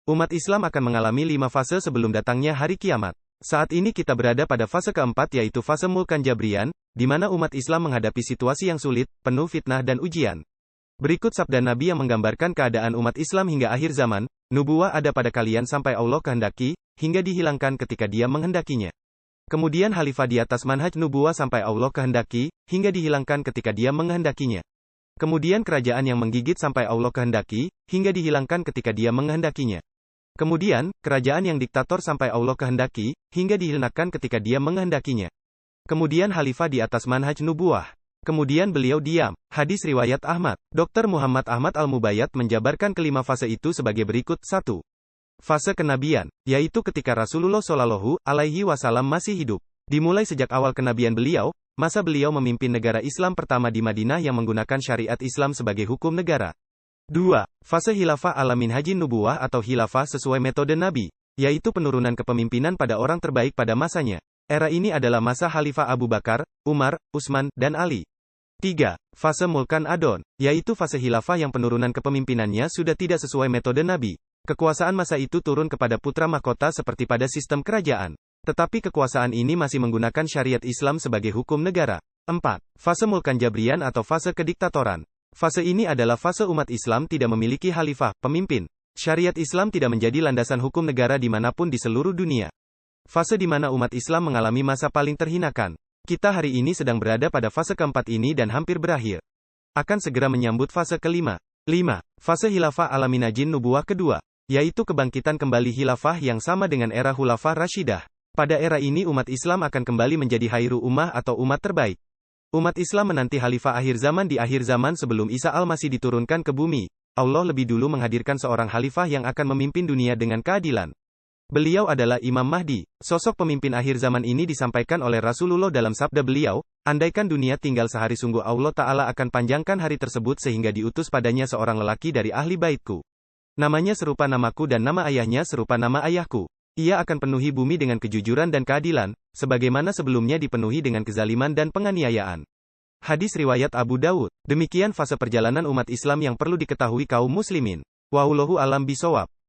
Umat Islam akan mengalami 5 fase sebelum datangnya hari kiamat. Saat ini kita berada pada fase keempat yaitu fase Mulkan Jabrian, di mana umat Islam menghadapi situasi yang sulit, penuh fitnah dan ujian. Berikut sabda Nabi yang menggambarkan keadaan umat Islam hingga akhir zaman, nubuwah ada pada kalian sampai Allah kehendaki, hingga dihilangkan ketika Dia menghendakinya. Kemudian khalifah di atas manhaj nubuwah sampai Allah kehendaki, hingga dihilangkan ketika Dia menghendakinya. Kemudian kerajaan yang menggigit sampai Allah kehendaki, hingga dihilangkan ketika Dia menghendakinya. Kemudian, kerajaan yang diktator sampai Allah kehendaki, hingga dihilangkan ketika Dia menghendakinya. Kemudian khalifah di atas manhaj nubuwah. Kemudian beliau diam. Hadis riwayat Ahmad. Dr. Muhammad Ahmad Al-Mubayyad menjabarkan kelima fase itu sebagai berikut. 1. Fase kenabian, yaitu ketika Rasulullah Shallallahu Alaihi Wasallam masih hidup. Dimulai sejak awal kenabian beliau, masa beliau memimpin negara Islam pertama di Madinah yang menggunakan syariat Islam sebagai hukum negara. 2. Fase khilafah ala minhajin nubuwah atau khilafah sesuai metode Nabi, yaitu penurunan kepemimpinan pada orang terbaik pada masanya. Era ini adalah masa Khalifah Abu Bakar, Umar, Utsman, dan Ali. 3. Fase Mulkan Adon, yaitu fase khilafah yang penurunan kepemimpinannya sudah tidak sesuai metode Nabi. Kekuasaan masa itu turun kepada putra mahkota seperti pada sistem kerajaan. Tetapi kekuasaan ini masih menggunakan syariat Islam sebagai hukum negara. 4. Fase Mulkan Jabrian atau fase kediktatoran. Fase ini adalah fase umat Islam tidak memiliki khalifah, pemimpin. Syariat Islam tidak menjadi landasan hukum negara dimanapun di seluruh dunia. Fase di mana umat Islam mengalami masa paling terhinakan. Kita hari ini sedang berada pada fase keempat ini dan hampir berakhir. Akan segera menyambut fase kelima. 5. Fase khilafah ala minhajin nubuwah kedua, yaitu kebangkitan kembali khilafah yang sama dengan era Khulafah Rashidah. Pada era ini umat Islam akan kembali menjadi khairu ummah atau umat terbaik. Umat Islam menanti khalifah akhir zaman di akhir zaman sebelum Isa Al-Masih diturunkan ke bumi. Allah lebih dulu menghadirkan seorang khalifah yang akan memimpin dunia dengan keadilan. Beliau adalah Imam Mahdi. Sosok pemimpin akhir zaman ini disampaikan oleh Rasulullah dalam sabda beliau, andaikan dunia tinggal sehari sungguh Allah Ta'ala akan panjangkan hari tersebut sehingga diutus padanya seorang lelaki dari ahli baitku. Namanya serupa namaku dan nama ayahnya serupa nama ayahku. Ia akan penuhi bumi dengan kejujuran dan keadilan, sebagaimana sebelumnya dipenuhi dengan kezaliman dan penganiayaan. Hadis riwayat Abu Dawud. Demikian fase perjalanan umat Islam yang perlu diketahui kaum muslimin. Wallahu alam bisawab.